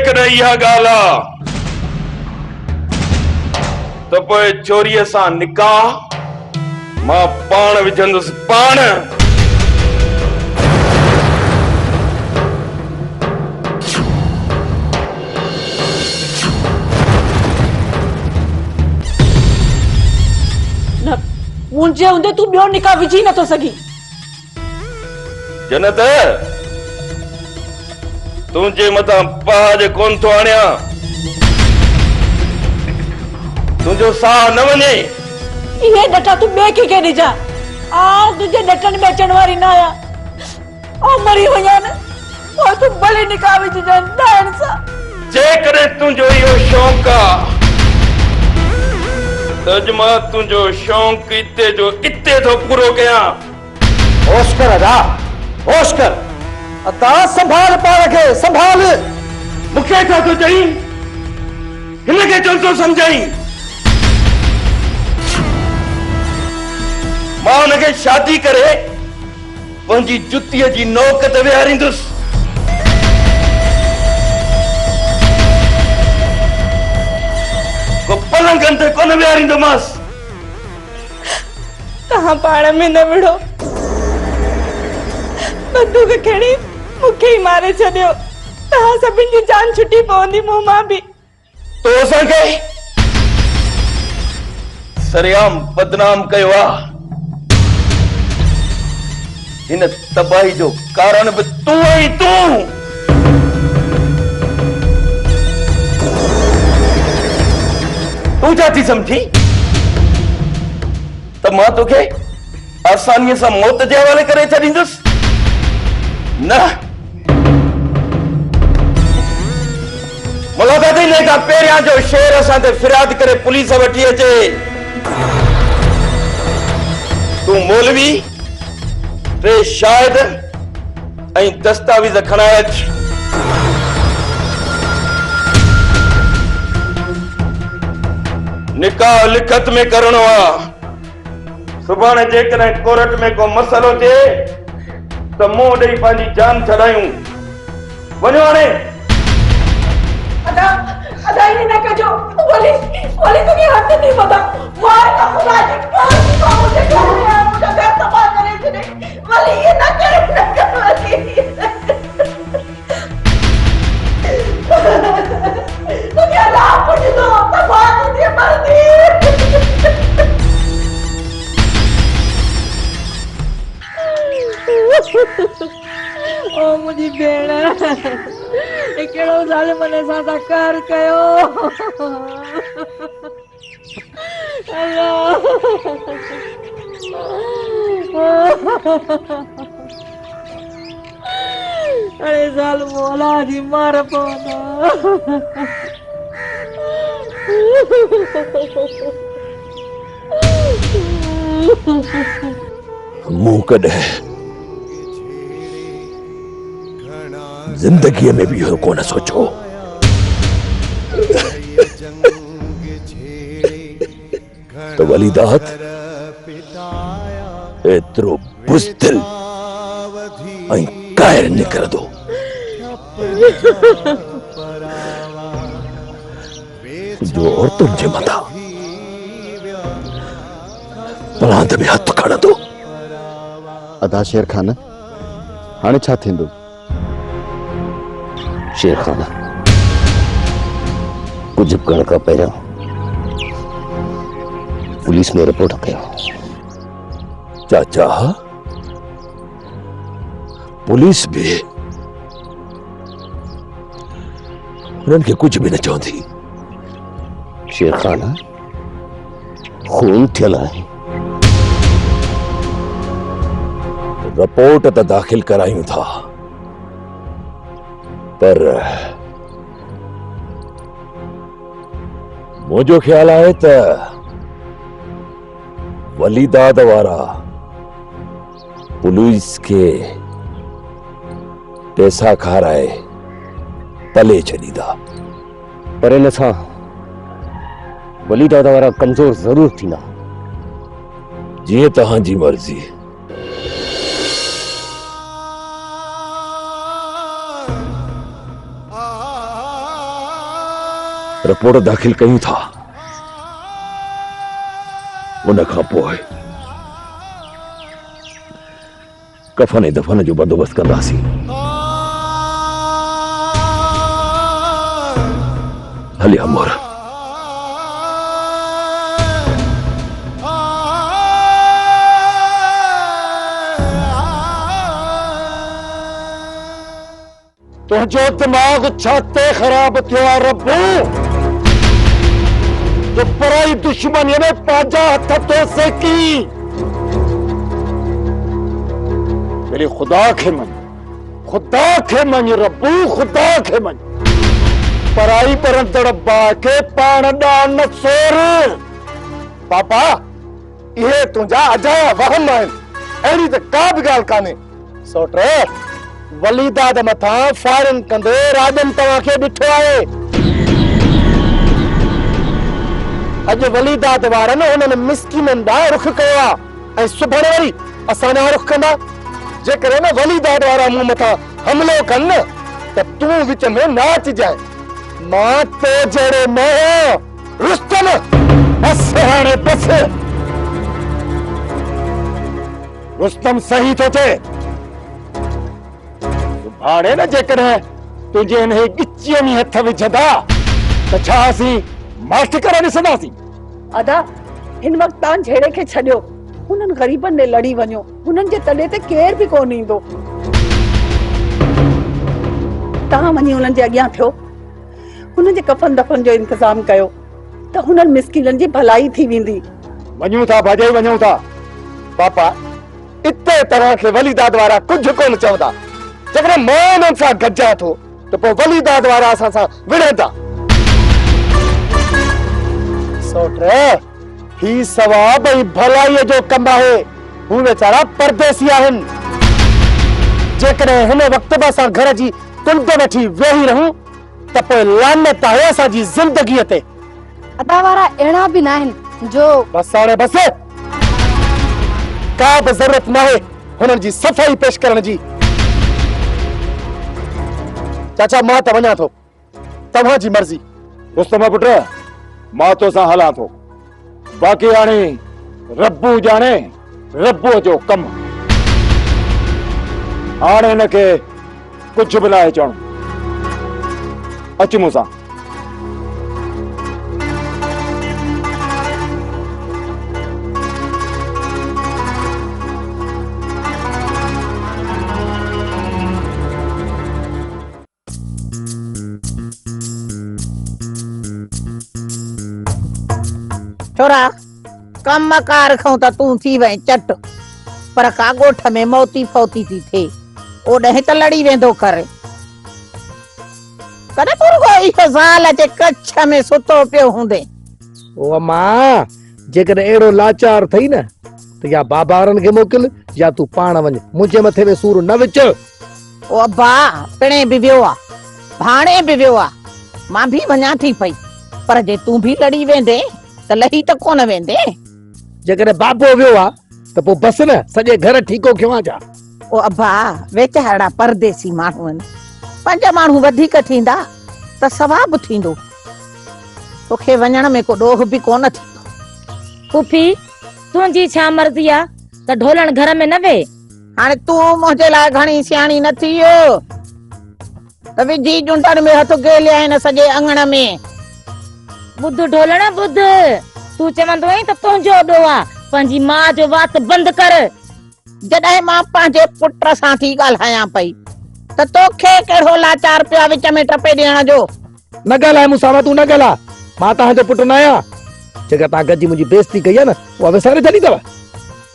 जेकॾहिं इहा ॻाल्हि आहे त पोइ चोरीअ सां निकाह मां पाण विझंदुसि, पाण। मुंहिंजे हूंदे तूं ॿियो निकाह विझी नथो सघी। जन्नत तुंहिंजे मथां पहाज कोन थो आणिया, तुंहिंजो साह न वञे। इहे डटा तूं ॿिए कंहिंखे ॾिजां, तुंहिंजे डटनि में अचण वारी न आहियां। मरी वञा न पोइ तूं भले निकाह विझजां ॾाइण सां। जेकॾहिं तुंहिंजो इहो शौक़ु आहे त अॼु मां तुंहिंजो शौक़ु इते जो इते थो पूरो कयां। होश कर अदा, होश कर। अता संभाल पाण खे, संभाल। मूंखे छा थो चई, हिनखे चल थो सम्झाई। मां हुनखे शादी करे पंहिंजी जुतीअ जी नोक ते विहारींदुसि। को पलंगनि ते कोन विहारींदोमांसि। तव्हां पाण में न विढ़ो, बंदूक खणी मूंखे ई मारे छॾियो। तव्हां सभिनि जी जान छुटी पवंदी मूं मां बि। तो असांखे सरेआम बदनाम कयो आहे। हिन तबाही जो कारण बि तूं ई तूं। तूं छा थी सम्झी त मां तोखे आसानीअ सां मौत जे हवाले करे छॾींदुसि? न, मुलाक़ात ई खां पहिरियां जो शेर असां ते फिरियाद करे पुलिस वठी अचे। तूं मौलवी, टे शाहिद ऐं दस्तावेज़ खणाए अच। निकाह लिखत में करणो आहे। सुभाणे जेकॾहिं कोर्ट में को मसइलो थिए त मूं ॾेई पंहिंजी जान छॾायूं। वञो हाणे। अदा अदा इन न कजो। वली तुझे हथ नहीं पता। मार का खुदा की कसम मुझे घर में आ, मुझे घर तबाह करे छे। वली ये ना कर वली। तुझे अल्लाह पुछ दो तबाह तुझे मर्दी। ओ मुझी भेण केड़ो ज़ालिम ने सां कर कयो। अल्लाह अरे ज़ालिम औलाद जी मार पवंदा। मुंह कॾहिं जिंदगी में भी हो कोन सोचो तो वलीदात एतिरो बुज़दिल ऐं कायर निकिरंदो। जो औरतुनि जे मथां पलांद में हथ खणंदो। अदा शेर खान, हाणे छा थींदो? शेर खान, कुछ करण खां पहिरियों पुलिस में रिपोर्ट कयो। चाचा, पुलिस भी उन्हनि खे कुछ भी न चवंदी। शेर खान, खून थियल आहे। रिपोर्ट त दाखिल करायूं था, पर मुझो ख्याल है त वलीदाद वारा पुलिस के पैसा खाराए पले छॾींदा। पर इन सां वलीदाद वारा कमज़ोर जरूर थींदा। जीअं तव्हांजी मर्ज़ी। रिपोर्ट दाखिल कयूं था, उन खां पोइ कफन दफन जो बंदोबस्त कंदासीं। हलिया मोर। तुझो दिमाग छाते खराब थियो रब्बू, जो पराई दुश्मनी ने पांजा हथ तो सेकी। मेरे खुदा के मन रब्बू, खुदा के मन। पराई पर दड़बा के पाण डान सोर। पापा ये तुझा अजाया वहम है, अड़ी तो का भी गाल काने। सोटे वलीदाद मथा फायरिंग कंदे राजन तवा के बिठो आए। अज वलीदाद वारन उन्हनि मिस्किनन दा रुख कयो आ ऐं सुभणे वरी असां दा रुख कंदा। जेकर न वलीदाद वारा मूं मथा हमलो कन त तूं विच में नाच जाए। मां तो जड़े में रुस्तम बस हाणे बस। रुस्तम सही तो थे हाणे न जेकर तुझे इन गिच्चीअ में हथ विझंदा त छा असीं माठ करे ॾिसंदासीं। अदा हिन वक्त तां झेड़े के छडियो, हुनन गरीबन ने लड़ी वञो, हुनन जे तले ते केर भी कोन ईंदो। तां वञी हुनन जे अॻियां थियो, हुनन जे कफन दफन जो इंतजाम कयो त हुनन मिस्किनन जी भलाई थी वेंदी। वञूं था भाॼाई वञूं था। पापा इते तरह के वलीदाद वारा कुछ कोन चवंदा। जेकर मां उन्हनि सां गॾिजां थो त पोइ वलीदाद वारा असां सां विढ़ंदा। सोटे ही सवाब ऐं भलाई जो कम आहे। हू वेचारा परदेसी आहिनि। जेकॾहिं हिन वक्त में असां घर जी कुंड वठी वेही रहूं त पोइ लानत आहे असांजी ज़िंदगीअ ते। अदा वारा अहिड़ा बि न आहिनि जो बस हाणे बस। का बि ज़रूरत न आहे हुननि जी सफ़ाई पेश करण जी। चाचा मां त वञा थो, तव्हां जी मर्ज़ी। रुस्तम पुट मां तो सां हलां थो, बाक़ी हाणे रब्बू जाने रब्बू जो कम। हाणे हिनखे कुछ भी न चवणो। अच मूं सां। छोरा कम कार रखूं त तू थी वई चट, पर का गोठ में मौती फौती थी थे ओॾे त लड़ी वेंदो कर। कॾहिं पुरगो इहो ज़ाल जे कच्छ में सुतो पियो हूंदे। ओ अम्मा जेकर एड़ो लाचार थई न त या बाबारन के मोकिल या तू पाण वञ। मुंहिंजे मथे में सूर न विच। ओ अब्बा पिणे बि वियो आ, भाणे बि वियो आ, मां भी वञा थी पई, पर जे तू भी लड़ी वेंदे त लही त कोन वेंदे। जेकर बाबो वियो आ त पोइ बस न सॼे घर ठीको खियो जा। ओ अब्बा वेचारा परदेसी माण्हू आहिनि, 5 माण्हू वधीक थींदा त सवाब थींदो। तोखे वञण में को ॾोह बि कोन थींदो। पुफी तुंहिंजी छा मर्ज़ी आ त ढोलण घर में न वे। हाणे तूं मुंहिंजे लाइ घणी सियाणी न थियो त विझी जुंटन में हथ गेलिया आहिनि सॼे अंगण में। बुध ढोलण बुध, तू चवंदो आहीं त तुंहिंजो ॾोह आ, पंहिंजी मां जो वात बंद कर। जॾहिं मां पंहिंजे पुट सां थी ॻाल्हायां पई त तोखे कहिड़ो लाचार पिया विच में टपे ॾियण जो। न ॻाल्हाए मूंसां, तू न ॻाल्हा। मां तव्हांजो पुट न आहियां। जेकर तव्हां गॾिजी मुंहिंजी बेइज़ती कई आहे न उहा विसारे छॾी अथव।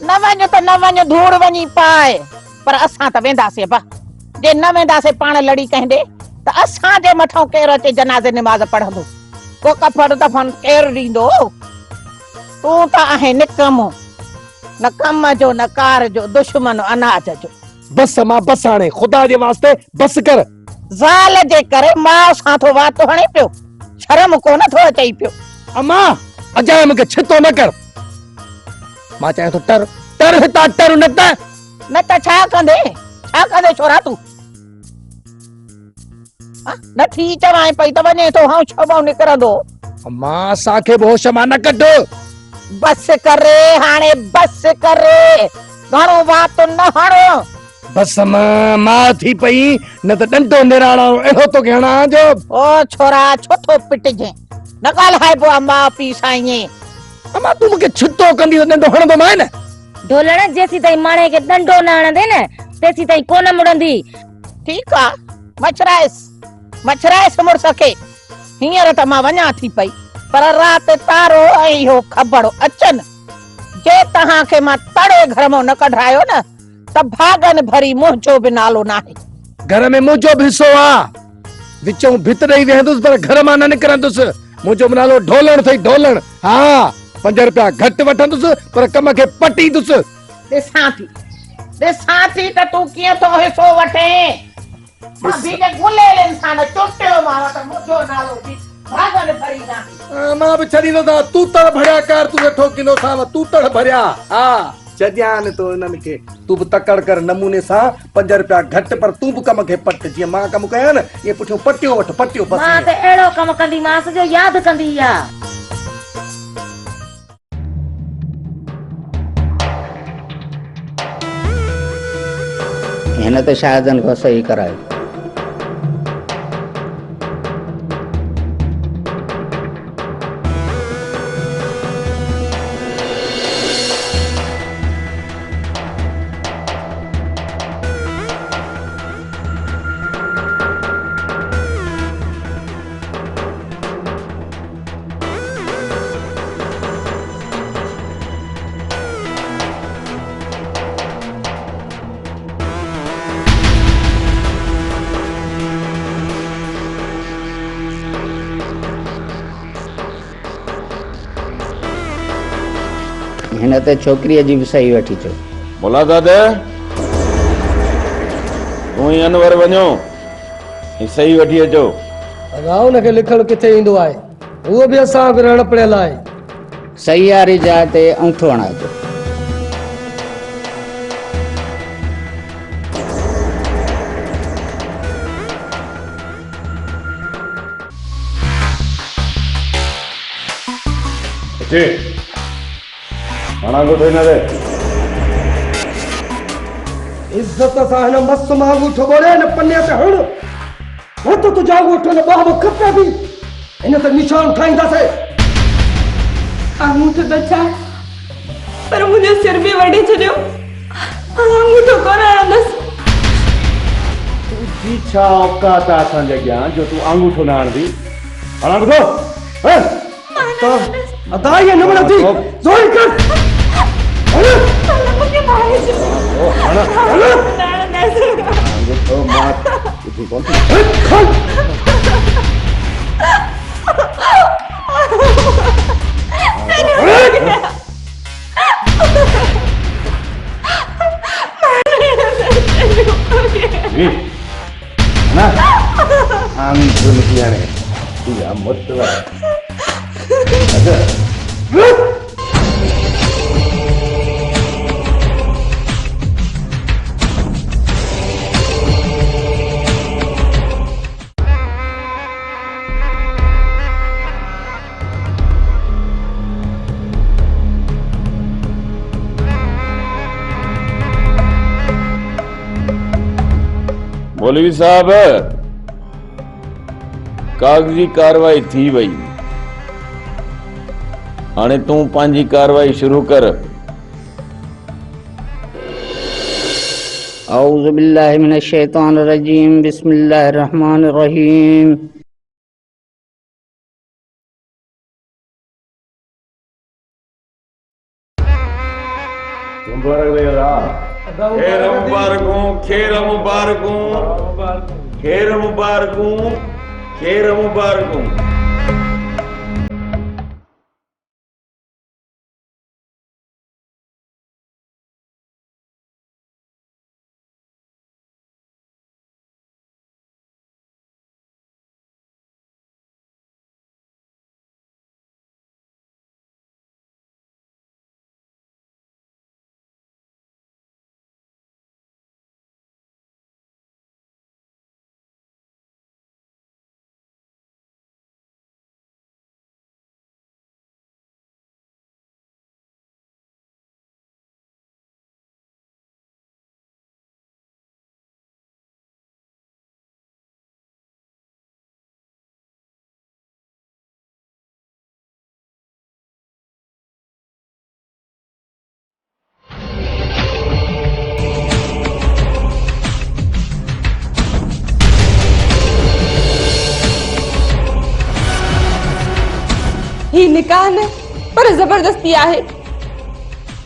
न वञ त न वञ, धूड़ वञी पाए, पर असां त वेंदासीं बा। जे न वेंदासीं पाण लड़ी कंदे त असांजे मथां केरु अचे जनाज़े निमाज़ पढ़ंदो, को कफन दफन केरु ॾींदो। तूं त आहे निकमो, न कम जो न कार जो, दुश्मन अनाज जो। बस मां बस हाणे खुदा जे वास्ते बस कर। ज़ाल जे करे मां सां थो वातो हणे पियो, शर्म कोन थो अचई पियो। अम्मा अजाए मूंखे छितो न कर। मां चाहियां थो टर टर हितां टर न त छा कंदे छोरा तूं। न थी चवां पई त वञे तो हां छो निकरंदो अम्मा असांखे बि होश मां न कढो। बस करे हाणे बस करे घणो वात न हणो बस मां थी पई न त डंडो निराणो अहिड़ो तो हणा जो। ओ छोरा छो थो पिटजे न ॻाल्हाइबो आहे माउ पीउ सां ईअं। अम्मा तूं मूंखे छितो कंदी त डंडो हणंदो मां न। ढोलण जेसी ताईं माणे खे डंडो न हणंदे न तेसी ताईं कोन मुड़ंदी। ठीकु आहे मछराइस मुड़स खे। हींअर त मां वञा थी पई पर राति तारो ऐं इहो खबड़ो अचनि जे तव्हांखे मां तड़े घर मां न कढायो न त भागन भरी मुंहिंजो बि नालो नाहे। घर में मुंहिंजो बि हिसो आहे। विचों भित ॾेई वेहंदुसि पर घर मां न निकिरंदुसि। मुंहिंजो बि नालो ढोलण अथई ढोलण। हा 5 रुपया घटि वठंदुसि पर कम खे पटींदुसि। ॾिसां थी त तूं कीअं थो हिसो वठे। मां बि ने गुलेल इंसान चुटियो मां त मुंहिंजो नालो बि भागन भरी नाहे। मां बि छॾींदो था। तूं तड़ भरिया कर तूं वेठो किनो सां तूं तड़ भरिया। हा छॾियां तो हिननि खे। तूं बि तकड़ कर नमूने सां 5 रुपया घटि पर तूं बि कम खे पट जीअं मां कमु कया न इहे पुठियों पटियो वठ पटियो बस। मां त अहिड़ो कमु कंदीमांसि जो यादि कंदी आहे। हिन त शायदनि खां सही करायो। हिन ते छोकिरीअ जी बि सही वठी चो। मुला दादा तूं ई अनवर वञो सही वठी अचो। अगाउ हुनखे लिखणु किथे ईंदो आहे। उहो बि असां विढ़ण पड़ियल आहे। सही वारी जाइ ते अंगूठो हणाइजो। अचे हणांगो ठही न रे। इज्जत सां हिन मस्त मां अंगूठो ॻोल्हे न पने ते हण। न त तुंहिंजो अंगूठो न ॿाह खपे बि। हिन ते निशान ठाहींदासीं। अंगूठो तो छा पर मुझे सिर भी वड़ी छॾियो। अंगूठो कोन हणंदसि। तुंहिंजी छा औकात आहे असांजे अॻियां जो तूं अंगूठो न हणंदी। हणांगो तो अदाई न मिलंदी जोर कर। मुझे मारे अंगूठो मार तूं कोन ना हम जो निकले ने तू या मत मौलवी साहब कागजी कार्रवाई थी वई। हाणे तूं पंहिंजी कार्रवाई शुरू कर। औज़ु बिल्लाहि मिनश शैतानिर रजीम बिस्मिल्लाहिर रहमानिर रहीम। खेर मुबारकूं खेर मुबारकूं खेर मुबारकूं खेर मुबारकूं। निकाह न पर जबरदस्ती आहे।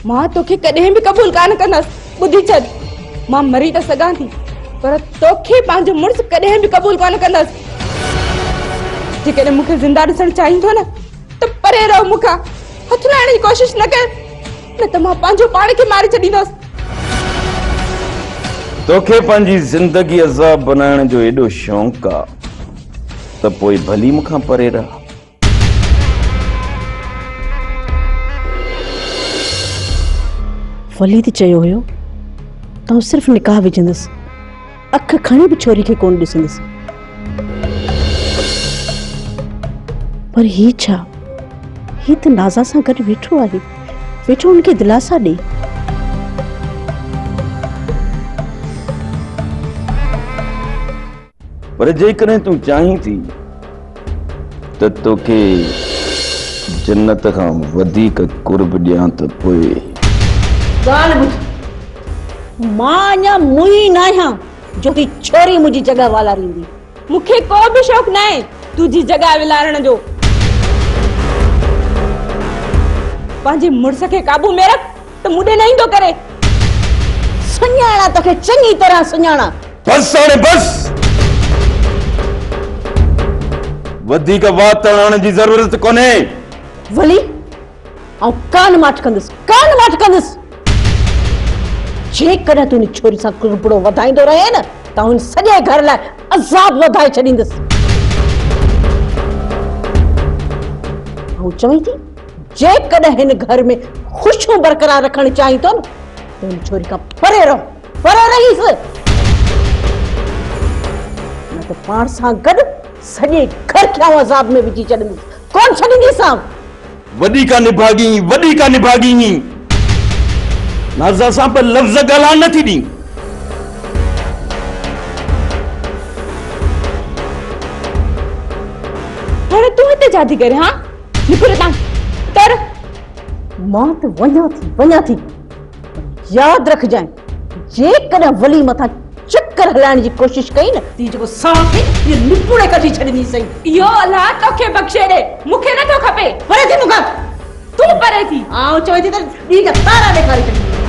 मां तोखे कॾहिं बि क़बूल कान कंदसि। ॿुधी छॾ, मां मरी त सघां थी पर तोखे पंहिंजो मुड़ुसु कॾहिं बि क़बूल कान कंदसि। जेकॾहिं मूंखे ज़िंदा ॾिसणु चाहींदो न त परे रहो मूंखां, हथ लाइण जी कोशिशि न कर, न त मां पंहिंजो पाण खे मारे छॾींदसि। तोखे पंहिंजी ज़िंदगी अज़ाब बनाइण जो एॾो शौंक़ु आहे त पोइ भली मूंखां परे रह। वली त चयो हुयो त सिर्फ़ निकाह विझंदसि, अख खणी बि छोरी खे कोन ॾिसंदसि। पर ही छा, ही त नाज़ा सां गॾु वेठो आहे, वेठो उनखे दिलासा ॾे। पर जेकॾहिं तूं चाहीं थी त तोखे जन्नत खां वधीक कुर्ब ॾियां त पोइ ॻाल्हि ॿुध, मां अञा मुई न आहियां जो ही छोरी मुंहिंजी जॻह वालारींदी। मूंखे को बि शौक़ न आहे तुंहिंजी जॻह विलारण जो। पंहिंजे मुड़ुस खे काबू में रख त मूंॾे न ईंदो करे। सुञाणा तोखे चङी तरह सुञाणा। बस हाणे बस, वधीक वात हणण जी ज़रूरत कोन्हे। वली ऐं कान माठ कंदसि, कान माठ कंदसि। जेकॾहिं तूं छोरी सां कुरबड़ो वधाईंदो रहे न त हुन सॼे घर लाइ अज़ाब वधाए छॾींदसि। ऐं चवई थी जेकॾहिं हिन घर में ख़ुशियूं बरक़रार रखणु चाहीं थो न त हुन छोरी खां परे रहो, परे रहीसि, न त पाण सां गॾु सॼे घर खे आउं अज़ाब में विझी छॾींदसि, कोन छॾींदीसां। वॾी का निभागी, वॾी का निभागी। नाज़ा सां पर लफ़्ज़ ॻाल्हाइण नथी ॾी। हाणे तूं हिते छा थी करे? हाँ निकिर तां तर। मां त वञा थी यादि रखजांइ, जेकॾहिं वली मथां चक्कर हलाइण जी कोशिश कई न ती जेको साथ ये निपुणे कढी छॾींदी सही। इहो अलाह तोखे बख़्शे ॾे, मूंखे नथो खपे। परे थी मूंखां, तूं परे थी। आउं चवे थी त ॾींहं तारा ॾेखारे छॾी।